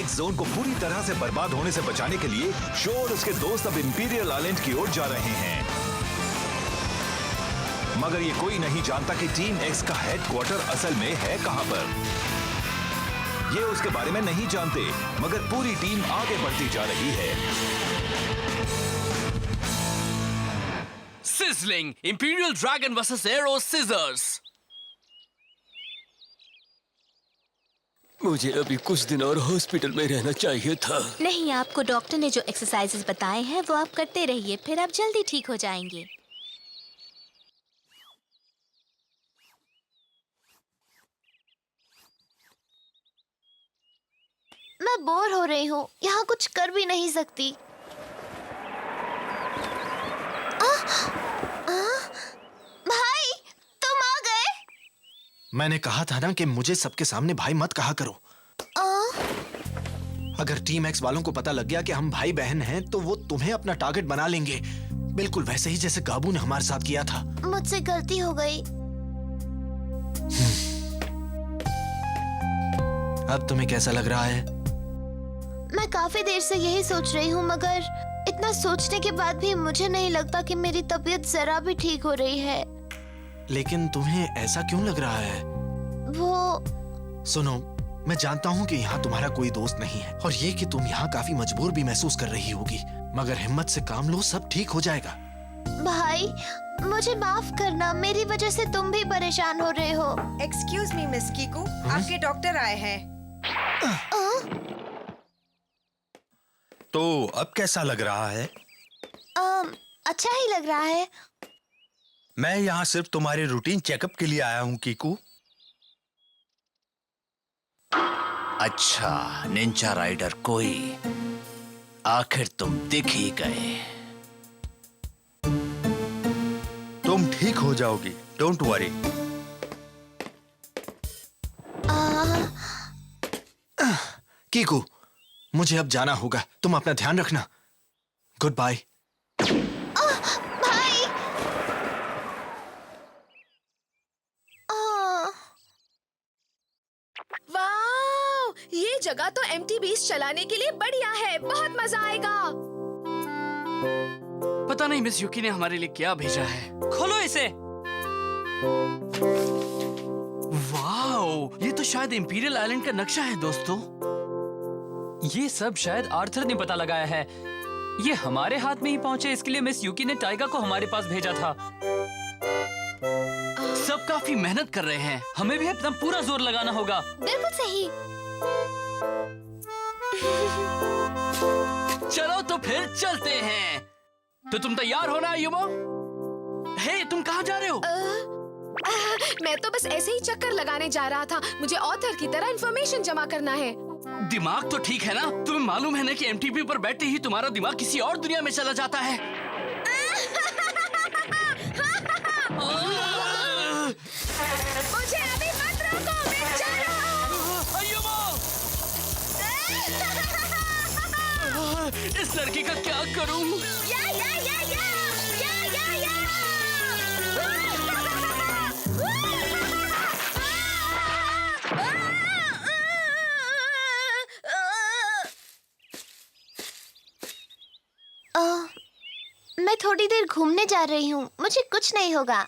X zone को पूरी तरह से बर्बाद होने से बचाने के लिए शो और उसके दोस्त अब इंपीरियल आइलैंड की ओर जा रहे हैं। मगर ये कोई नहीं जानता कि टीम एक्स का हेडक्वार्टर असल में है कहां पर। ये उसके बारे में नहीं जानते, मगर पूरी टीम आगे बढ़ती जा रही है। Sizzling imperial dragon versus arrow scissors. मुझे अभी कुछ दिन और हॉस्पिटल में रहना चाहिए था। नहीं, आपको डॉक्टर ने जो एक्सरसाइजेस बताए हैं वो आप करते रहिए, फिर आप जल्दी ठीक हो जाएंगे। मैं बोर हो रही हूँ, यहाँ कुछ कर भी नहीं सकती। भाई, तुम आ गए? मैंने कहा था ना कि मुझे सबके सामने भाई मत कहा करो। अगर टीम एक्स वालों को पता लग गया कि हम भाई बहन हैं, तो वो तुम्हें अपना टारगेट बना लेंगे, बिल्कुल वैसे ही जैसे काबू ने हमारे साथ किया था। मुझसे गलती हो गई। अब तुम्हें कैसा लग रहा है? मैं काफी देर से यही सोच रही हूँ, मगर इतना सोचने के बाद भी मुझे नहीं लगता कि मेरी तबीयत जरा भी ठीक हो रही है। लेकिन तुम्हें ऐसा क्यों लग रहा है? वो सुनो, मैं जानता हूँ कि यहाँ तुम्हारा कोई दोस्त नहीं है, और ये कि तुम यहाँ काफी मजबूर भी महसूस कर रही होगी, मगर हिम्मत से काम लो, सब ठीक हो जाएगा। भाई, मुझे माफ करना, मेरी वजह से तुम भी परेशान हो रहे हो। एक्सक्यूज मी मिस कीकू, आपके डॉक्टर आए हैं। तो अब कैसा लग रहा है? अच्छा ही लग रहा है। मैं यहाँ सिर्फ तुम्हारे रूटीन चेकअप के लिए आया हूँ कीकू। अच्छा निंजा राइडर कोई, आखिर तुम दिख ही गए। तुम ठीक हो जाओगी, डोंट वरी। कीकू, मुझे अब जाना होगा, तुम अपना ध्यान रखना। Good bye. भाई, वाव! ये जगह तो MTBs चलाने के लिए बढ़िया है, बहुत मजा आएगा। पता नहीं मिस युकी ने हमारे लिए क्या भेजा है। खोलो इसे। वाओ, ये तो शायद इंपीरियल आइलैंड का नक्शा है दोस्तों। ये सब शायद आर्थर ने पता लगाया है। ये हमारे हाथ में ही पहुंचे, इसके लिए मिस युकी ने टाइगा को हमारे पास भेजा था। सब काफी मेहनत कर रहे हैं, हमें भी अपना पूरा जोर लगाना होगा। बिल्कुल सही। चलो तो फिर चलते हैं। तो तुम तैयार हो ना युमो? हे, तुम कहाँ जा रहे हो? मैं तो बस ऐसे ही चक्कर लगाने जा रहा था। मुझे ऑथर की तरह इंफॉर्मेशन जमा करना है। दिमाग तो ठीक है ना? तुम्हें मालूम है ना कि MTB पर बैठते ही तुम्हारा दिमाग किसी और दुनिया में चला जाता है। मुझे अभी मत रोको, मैं जा रहा हूँ। इस लड़की का क्या करूं? मैं थोड़ी देर घूमने जा रही हूँ, मुझे कुछ नहीं होगा।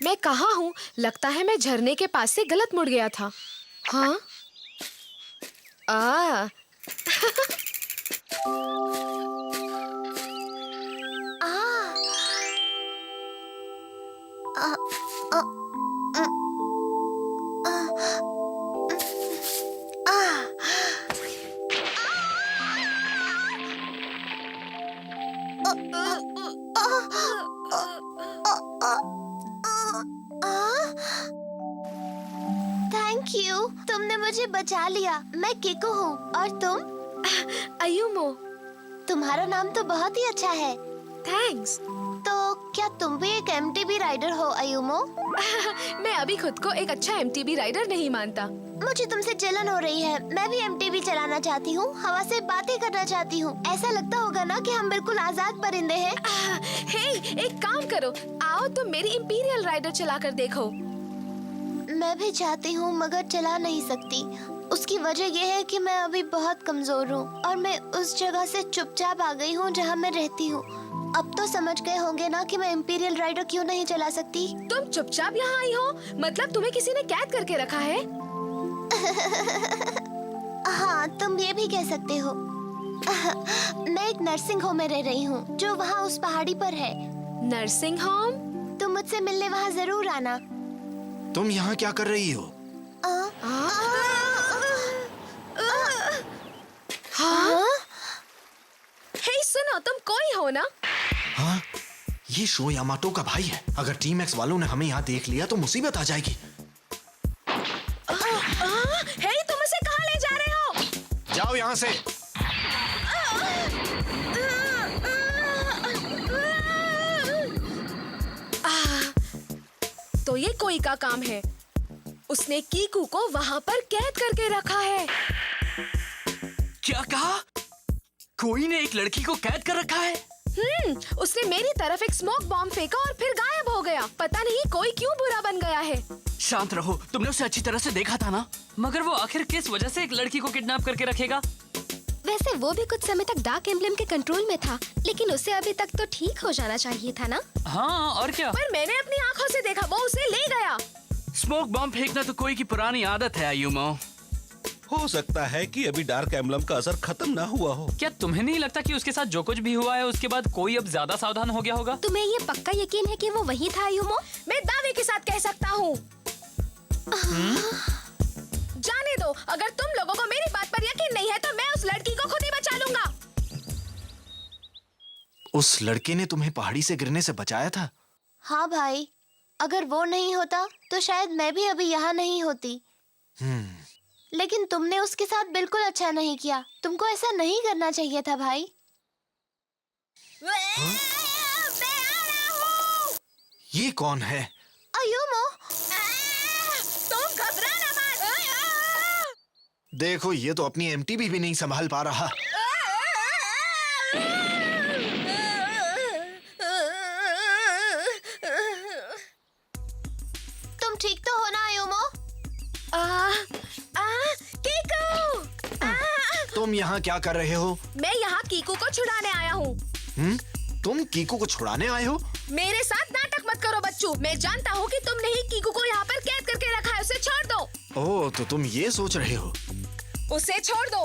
मैं कहाँ हूँ? लगता है मैं झरने के पास से गलत मुड़ गया था। हाँ? थैंक यू, तुमने मुझे बचा लिया। मैं किको हूँ, और तुम? अयुमो। तुम्हारा नाम तो बहुत ही अच्छा है। थैंक्स। तो क्या तुम भी एक MTB राइडर हो अयुमो? मैं अभी खुद को एक अच्छा MTB राइडर नहीं मानता। मुझे तुमसे जलन हो रही है। मैं भी MTB चलाना चाहती हूँ, हवा से बातें करना चाहती हूँ। ऐसा लगता होगा ना कि हम बिल्कुल आजाद परिंदे हैं। हे, एक काम करो, आओ तुम मेरी इंपीरियल राइडर चलाकर देखो। मैं भी चाहती हूँ मगर चला नहीं सकती। उसकी वजह यह है कि मैं अभी बहुत कमजोर हूँ और मैं उस जगह से चुपचाप आ गई हूँ जहाँ मैं रहती हूँ। अब तो समझ गए होंगे ना कि मैं इम्पीरियल राइडर क्यों नहीं चला सकती। तुम चुपचाप यहाँ आई हो, मतलब तुम्हें किसी ने कैद करके रखा है? हाँ, तुम ये भी कह सकते हो। मैं एक नर्सिंग होम में रह रही हूँ जो वहाँ उस पहाड़ी पर है। Nursing home? तुम मुझसे मिलने वहाँ जरूर आना। तुम यहाँ क्या कर रही हो? हाँ? हे सुनो, तुम कोई हो ना? हाँ, ये शो यामाटो का भाई है। अगर टीम एक्स वालों ने हमें यहाँ देख लिया तो मुसीबत आ जाएगी। हे, तुम उसे कहाँ ले जा रहे हो? जाओ यहाँ से। तो ये कोई का काम है। उसने कीकू को वहाँ पर कैद करके रखा है। क्या कहा? कोई ने एक लड़की को कैद कर रखा है? उसने मेरी तरफ एक स्मोक बॉम्ब फेंका और फिर गायब हो गया। पता नहीं कोई क्यों बुरा बन गया है। शांत रहो, तुमने उसे अच्छी तरह से देखा था ना? मगर वो आखिर किस वजह से एक लड़की को किडनैप करके रखेगा? वैसे वो भी कुछ समय तक डार्क एम्बलम के कंट्रोल में था, लेकिन उसे अभी तक तो ठीक हो जाना चाहिए था ना? हाँ, और क्या? पर मैंने अपनी आंखों से देखा, वो उसे ले गया। स्मोक बॉम्ब फेंकना तो कोई की पुरानी आदत है आयुमो। हो सकता है कि अभी डार्क एम्बलम का असर खत्म ना हुआ हो। क्या तुम्हें नहीं लगता कि उसके साथ जो कुछ भी हुआ है उसके बाद कोई अब ज्यादा सावधान हो गया होगा? तुम्हें ये पक्का यकीन है कि वो वही था आयुमो? मैं दावे के साथ कह सकता हूँ। जाने दो, अगर तुम लोगों को मेरी बात पर यकीन नहीं है तो मैं उस लड़की को खुद ही बचा लूंगा। उस लड़के ने तुम्हें पहाड़ी से गिरने से बचाया था? हाँ भाई, अगर वो नहीं होता तो शायद मैं भी अभी यहाँ नहीं होती। लेकिन तुमने उसके साथ बिल्कुल अच्छा नहीं किया। तुमको ऐसा नहीं करना चाहिए था भाई। ये कौन है? अयुमो, तुम घबराना मत। देखो, ये तो अपनी एमटीबी भी नहीं संभाल पा रहा। तुम ठीक तो हो ना अयुमो? कीकू! तुम यहाँ क्या कर रहे हो? मैं यहाँ कीकू को छुड़ाने आया हूँ। तुम कीकू को छुड़ाने आए हो? मेरे साथ नाटक मत करो बच्चों। मैं जानता हूँ कि तुमने ही कीकू को यहाँ पर कैद करके रखा है। उसे छोड़ दो। ओह, तो तुम ये सोच रहे हो? उसे छोड़ दो।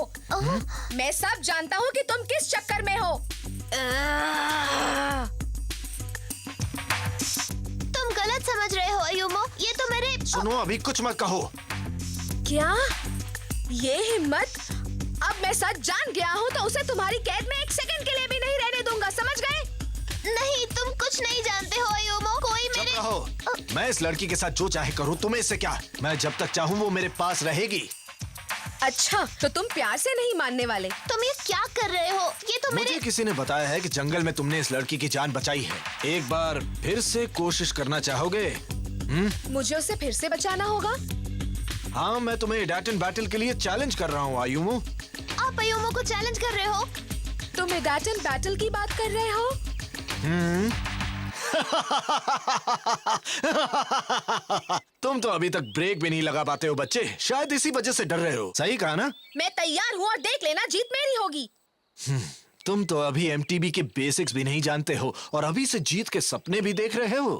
मैं सब जानता हूँ कि तुम किस चक्कर में हो। तुम गलत समझ रहे हो अयुमो। ये तो मेरे सुनो, अभी कुछ मत कहो। क्या? ये हिम्मत? अब मैं सच जान गया हूँ तो उसे तुम्हारी कैद में एक सेकंड के लिए भी नहीं रहने दूंगा, समझ गए? नहीं, तुम कुछ नहीं जानते हो अयुमो। कोई चुप मेरे रहो। मैं इस लड़की के साथ जो चाहे करूँ, तुम्हें इससे क्या? मैं जब तक चाहूँ वो मेरे पास रहेगी। अच्छा, तो तुम प्यार से नहीं मानने वाले? तुम ये क्या कर रहे हो? ये तो मेरे मुझे किसी ने बताया है कि जंगल में तुमने इस लड़की की जान बचाई है। एक बार फिर से कोशिश करना चाहोगे? मुझे उसे फिर से बचाना होगा? हाँ, मैं तुम्हें इडाटन बैटल के लिए चैलेंज कर रहा हूँ आयुमो। आप अयुमो को चैलेंज कर रहे हो? तुम इडाटन बैटल की बात कर रहे हो? तुम तो अभी तक ब्रेक भी नहीं लगा पाते हो बच्चे। शायद इसी वजह से डर रहे हो। सही कहा ना? मैं तैयार हूँ और देख लेना, जीत मेरी होगी। तुम तो अभी एमटीबी के बेसिक्स भी नहीं जानते हो और अभी से जीत के सपने भी देख रहे हो।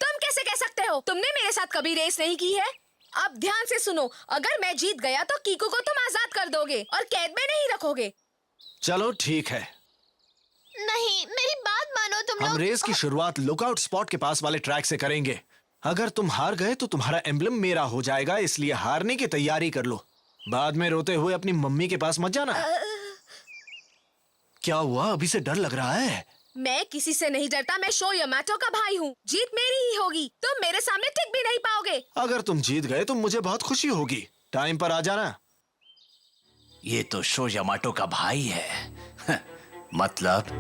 तुम कैसे कह सकते हो? तुमने मेरे साथ कभी रेस नहीं की है। अब ध्यान से सुनो, अगर मैं जीत गया तो कीकू को तुम आजाद कर दोगे और कैद में नहीं रखोगे। चलो ठीक है, नहीं, मेरी बात मानो तुम हम लोग। रेस की शुरुआत लुकआउट स्पॉट के पास वाले ट्रैक से करेंगे। अगर तुम हार गए तो तुम्हारा एम्बलम मेरा हो जाएगा, इसलिए हारने की तैयारी कर लो। बाद में रोते हुए अपनी मम्मी के पास मत जाना। क्या हुआ? अभी से डर लग रहा है? मैं किसी से नहीं डरता। मैं शो यामाटो का भाई हूँ। जीत मेरी ही होगी। तुम मेरे सामने टिक भी नहीं पाओगे। अगर तुम जीत गए तो मुझे बहुत खुशी होगी। टाइम पर आ जाना। ये तो शो यामाटो का भाई है। मतलब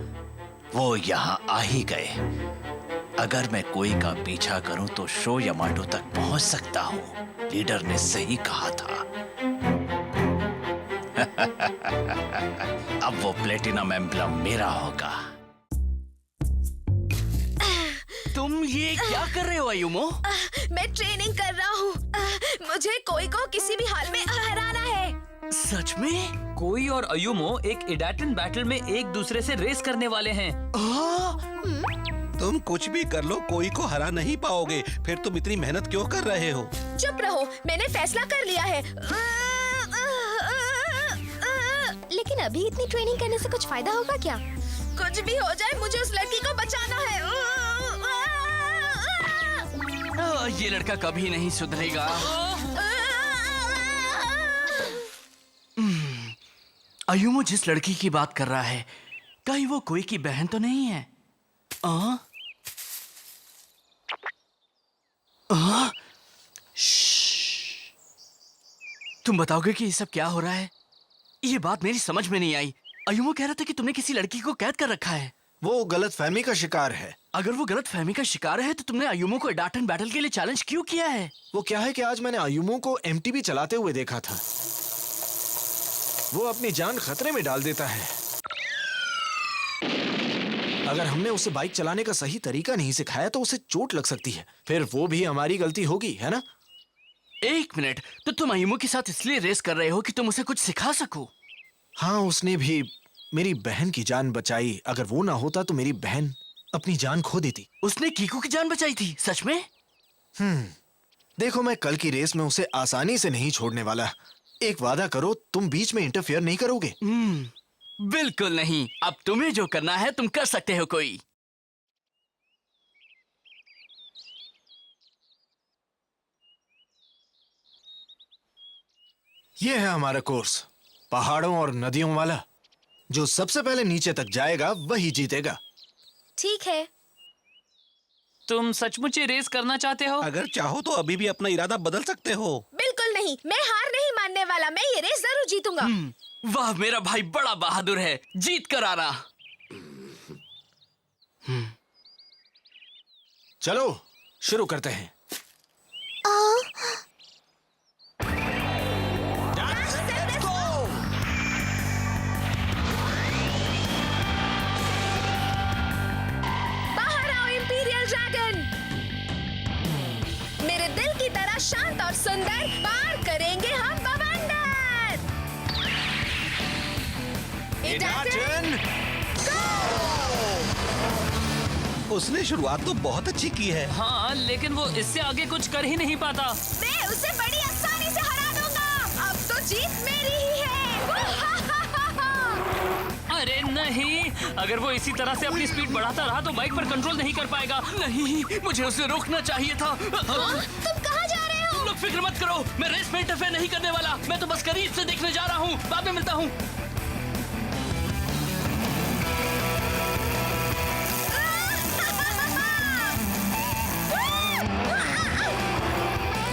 वो यहाँ आ ही गए। अगर मैं कोई का पीछा करूं तो शो यामाटो तक पहुंच सकता हूं। लीडर ने सही कहा था। अब वो प्लेटिनम एम्बलम मेरा होगा। तुम ये क्या कर रहे हो अयुमो? मैं ट्रेनिंग कर रहा हूँ। मुझे कोई को किसी भी हाल में हराना है। सच में? कोई और अयुमो एक इडाटन बैटल में एक दूसरे से रेस करने वाले हैं। तुम कुछ भी कर लो, कोई को हरा नहीं पाओगे। फिर तुम इतनी मेहनत क्यों कर रहे हो? चुप रहो, मैंने फैसला कर लिया है। लेकिन अभी इतनी ट्रेनिंग करने से कुछ फायदा होगा क्या? कुछ भी हो जाए, मुझे उस लड़की को बचाना है। ये लड़का कभी नहीं सुधरेगा। अयुमो जिस लड़की की बात कर रहा है, कहीं वो कोई की बहन तो नहीं है? तुम बताओगे कि ये सब क्या हो रहा है? ये बात मेरी समझ में नहीं आई। अयुमो कह रहा था कि तुमने किसी लड़की को कैद कर रखा है। वो गलतफहमी का शिकार है। अगर वो गलतफहमी का शिकार है तो तुमने अयुमो को इडाटन बैटल के लिए चैलेंज क्यों किया है? वो क्या है कि आज मैंने अयुमो को एमटीबी चलाते हुए देखा था। वो अपनी जान खतरे में डाल देता है। अगर हमने उसे बाइक चलाने का सही तरीका नहीं सिखाया तो उसे चोट लग सकती है। फिर वो भी हमारी गलती होगी, है ना? एक मिनट, तो तुम अयुमो के साथ इसलिए रेस कर रहे हो कि तुम उसे कुछ सिखा सको? हाँ, उसने भी मेरी बहन की जान बचाई। अगर वो ना होता तो मेरी बहन अपनी जान खो देती। उसने कीकू की जान बचाई थी? सच में? देखो, मैं कल की रेस में उसे आसानी से नहीं छोड़ने वाला। एक वादा करो, तुम बीच में इंटरफेयर नहीं करोगे। बिल्कुल नहीं। अब तुम्हें जो करना है तुम कर सकते हो। कोई ये है हमारा कोर्स, पहाड़ों और नदियों वाला। जो सबसे पहले नीचे तक जाएगा वही जीतेगा। ठीक है। तुम सचमुच ये रेस करना चाहते हो? अगर चाहो तो अभी भी अपना इरादा बदल सकते हो। बिल्कुल नहीं, मैं हार नहीं मानने वाला। मैं ये रेस जरूर जीतूंगा। वाह, मेरा भाई बड़ा बहादुर है। जीत कर आना। चलो शुरू करते हैं। बाहर आओ इंपीरियल ड्रैगन। मेरे दिल की तरह शांत और सुंदर, पार करेंगे हम बवंडर। इडाटन उसने शुरुआत तो बहुत अच्छी की है। हाँ, लेकिन वो इससे आगे कुछ कर ही नहीं पाता। मैं उसे बड़ी आसानी से हरा दूंगा। अब तो जीत मेरी ही है। अरे नहीं, अगर वो इसी तरह से अपनी स्पीड बढ़ाता रहा तो बाइक पर कंट्रोल नहीं कर पाएगा। नहीं, मुझे उसे रोकना चाहिए था। तुम कहाँ जा रहे हो? तुम लोग फिक्र मत करो, मैं रेस में इंटरफेयर नहीं करने वाला। मैं तो बस करीब से देखने जा रहा हूँ। बाद में मिलता हूँ।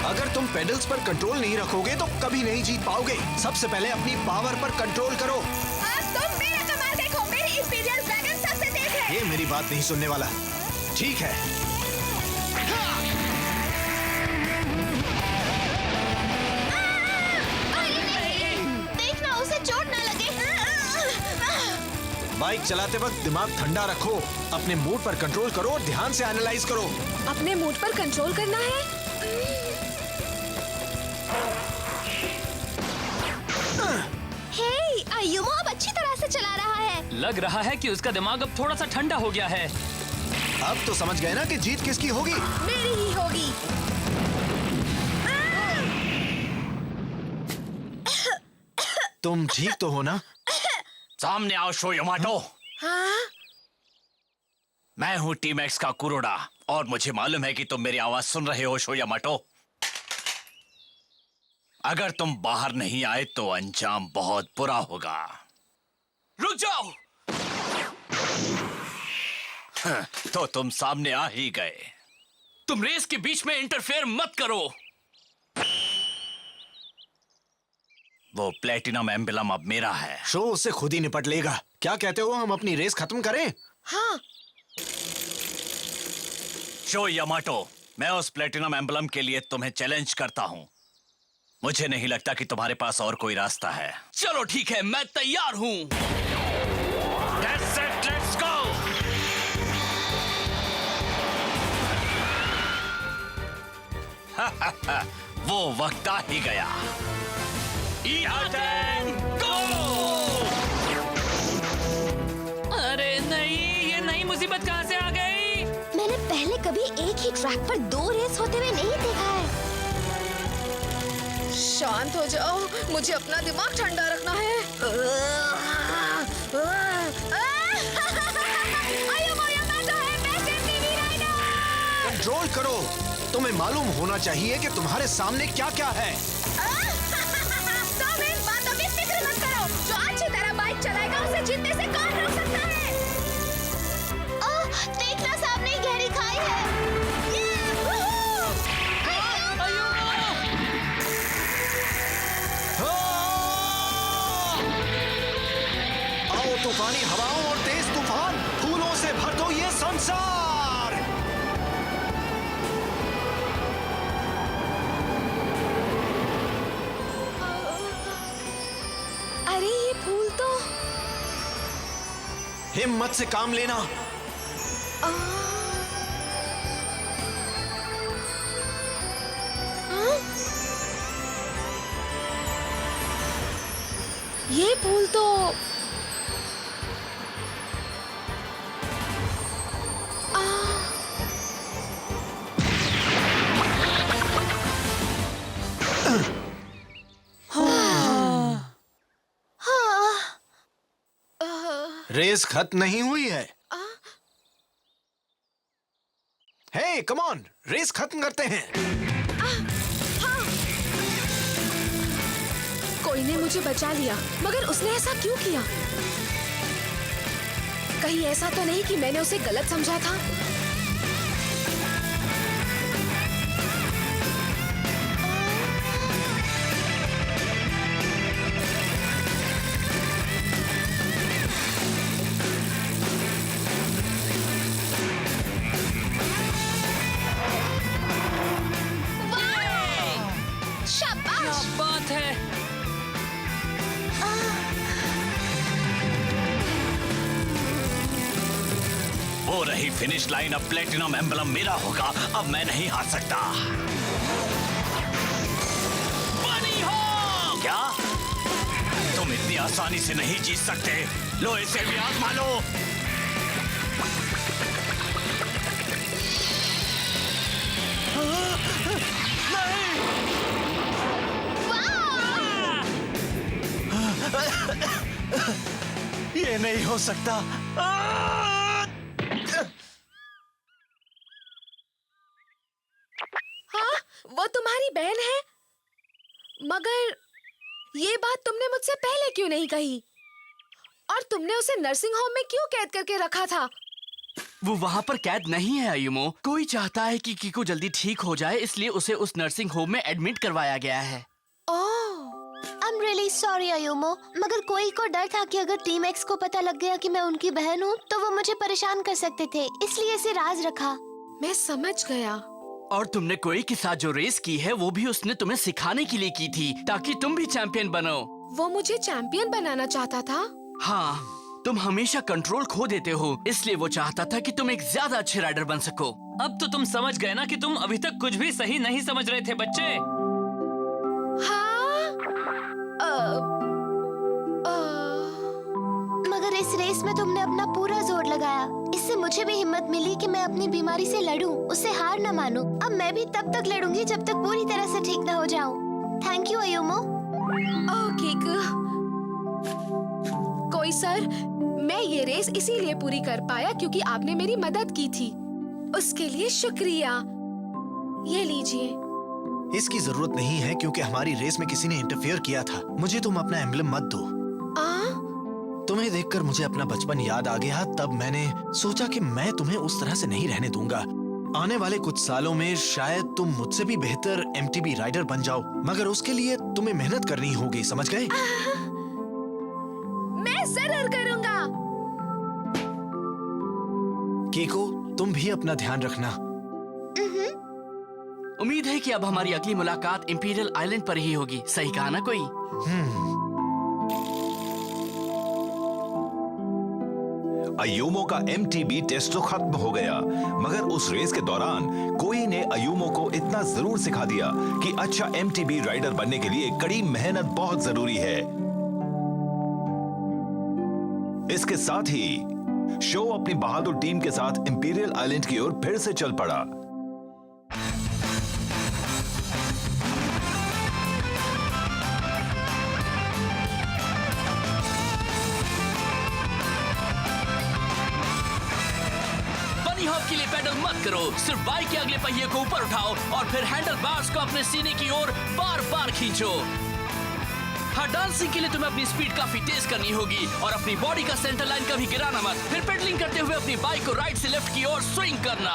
अगर तुम पेडल्स पर कंट्रोल नहीं रखोगे तो कभी नहीं जीत पाओगे। सबसे पहले अपनी पावर पर कंट्रोल करो। अब तुम मेरा कमाल देखो। मेरी इंपीरियल ड्रैगन सबसे तेज है। ये मेरी बात नहीं सुनने वाला। ठीक है, देखना उसे चोट ना लगे। बाइक चलाते वक्त दिमाग ठंडा रखो। अपने मूड पर कंट्रोल करो और ध्यान से एनालाइज करो। अपने मूड पर कंट्रोल करना है। हे, अयुमो अब अच्छी तरह से चला रहा है। लग रहा है कि उसका दिमाग अब थोड़ा सा ठंडा हो गया है। अब तो समझ गए ना कि जीत किसकी होगी। मेरी ही होगी। तुम ठीक तो हो ना? सामने आओ शो यमाटो। हाँ? मैं हूँ टीम एक्स का कुरोडा और मुझे मालूम है कि तुम मेरी आवाज सुन रहे हो शो यमाटो। अगर तुम बाहर नहीं आए तो अंजाम बहुत बुरा होगा। रुक जाओ। तो तुम सामने आ ही गए। तुम रेस के बीच में इंटरफेयर मत करो। वो प्लेटिनम एम्बलम अब मेरा है। शो उससे खुद ही निपट लेगा। क्या कहते हो, हम अपनी रेस खत्म करें? हाँ। शो यमाटो, मैं उस प्लेटिनम एम्बलम के लिए तुम्हें चैलेंज करता हूं। मुझे नहीं लगता कि तुम्हारे पास और कोई रास्ता है। चलो ठीक है, मैं तैयार हूँ। That's it, let's go! वो वक्त आ ही गया। अरे नहीं, ये नई मुसीबत कहाँ से आ गई? मैंने पहले कभी एक ही ट्रैक पर 2 रेस होते हुए नहीं देखा है। शांत हो जाओ, मुझे अपना दिमाग ठंडा रखना है। कंट्रोल करो। तुम्हें मालूम होना चाहिए कि तुम्हारे सामने क्या क्या है। तुम इन बातों की फिक्र मत करो। जो अच्छी तरह बाइक चलाएगा उसे जीतने से कौन रोक सकता है? देखना, सामने गहरी खाई है। आओ तूफानी हवाओं और तेज तूफान, फूलों से भर दो ये संसार। अरे ये फूल तो हिम्मत से काम लेना। ये फूल तो रेस खत्म नहीं हुई है। हे कम ऑन, रेस खत्म करते हैं। कोई ने मुझे बचा लिया, मगर उसने ऐसा क्यों किया? कहीं ऐसा तो नहीं कि मैंने उसे गलत समझा था? क्या बात है? वो रही फिनिश लाइन। अब प्लेटिनम एम्बलम मेरा होगा। अब मैं नहीं हार सकता। बनी हो क्या? तुम इतनी आसानी से नहीं जीत सकते। लो इसे भी आजमा लो। ये नहीं हो सकता। हाँ, वो तुम्हारी बहन है, मगर ये बात तुमने मुझसे पहले क्यों नहीं कही? और तुमने उसे नर्सिंग होम में क्यों कैद करके रखा था? वो वहाँ पर कैद नहीं है आयुमो। कोई चाहता है कि कीको जल्दी ठीक हो जाए, इसलिए उसे उस नर्सिंग होम में एडमिट करवाया गया है। I'm really sorry आयुमो, मगर कोई को डर था कि अगर टीम एक्स को पता लग गया कि मैं उनकी बहन हूँ तो वो मुझे परेशान कर सकते थे, इसलिए इसे राज रखा। मैं समझ गया। और तुमने कोई के साथ जो रेस की है वो भी उसने तुम्हें सिखाने के लिए की थी, ताकि तुम भी चैंपियन बनो। वो मुझे चैंपियन बनाना चाहता था? हाँ, तुम हमेशा कंट्रोल खो देते हो, इसलिए वो चाहता था कि तुम एक ज्यादा अच्छे राइडर बन सको। अब तो तुम समझ गए ना कि तुम अभी तक कुछ भी सही नहीं समझ रहे थे बच्चे। हाँ? मगर इस रेस में तुमने अपना पूरा जोर लगाया। इससे मुझे भी हिम्मत मिली कि मैं अपनी बीमारी से लड़ूं, उससे हार न मानूं। अब मैं भी तब तक लड़ूंगी जब तक पूरी तरह से ठीक न हो जाऊं। थैंक यू आयुमो। कोई सर, मैं ये रेस इसीलिए पूरी कर पाया क्योंकि आपने मेरी मदद की थी। उसके लिए शुक्रिया। ये लीजिए। इसकी जरूरत नहीं है क्योंकि हमारी रेस में किसी ने इंटरफेयर किया था। मुझे तुम अपना एम्बलम मत दो। तुम्हें देखकर मुझे अपना बचपन याद आ गया। तब मैंने सोचा कि मैं तुम्हें उस तरह से नहीं रहने दूंगा। आने वाले कुछ सालों में शायद तुम मुझसे भी बेहतर एमटीबी राइडर बन जाओ, मगर उसके लिए तुम्हें मेहनत करनी होगी, समझ गए? मैं जरूर करूंगा। कीको, तुम भी अपना ध्यान रखना। उम्मीद है कि अब हमारी अगली मुलाकात इंपीरियल आइलैंड पर ही होगी। सही कहा ना कोई? अयूमो का MTB टेस्ट तो खत्म हो गया, मगर उस रेस के दौरान कोई ने अयूमो को इतना जरूर सिखा दिया कि अच्छा MTB राइडर बनने के लिए कड़ी मेहनत बहुत जरूरी है। इसके साथ ही शो अपनी बहादुर टीम के साथ इंपीरियल आइलैंड की ओर फिर से चल पड़ा। बनी हॉप के लिए पेडल मत करो, सिर्फ बाइक के अगले पहिए को ऊपर उठाओ और फिर हैंडल बार्स को अपने सीने की ओर बार बार खींचो। हाँ, डांसिंग के लिए तुम्हें अपनी स्पीड काफी तेज करनी होगी और अपनी बॉडी का सेंटर लाइन कभी गिराना मत। फिर पेडलिंग करते हुए अपनी बाइक को राइट से लेफ्ट की ओर स्विंग करना।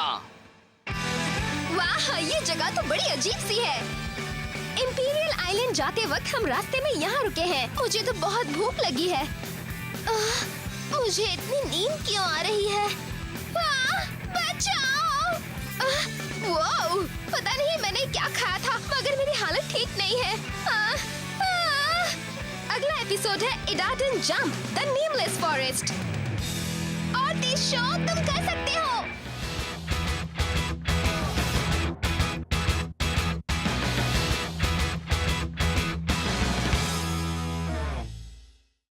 वाह, ये जगह तो बड़ी अजीब सी है। इंपीरियल आइलैंड जाते वक्त हम रास्ते में यहाँ रुके हैं। मुझे तो बहुत भूख लगी है। मुझे इतनी नींद क्यों आ रही है? बचाओ! वो पता नहीं मैंने क्या खाया था, मगर मेरी हालत ठीक नहीं है। अगला एपिसोड है इडाटन जंप द नेमलेस फॉरेस्ट। और दिस शो तुम कर सकते हो।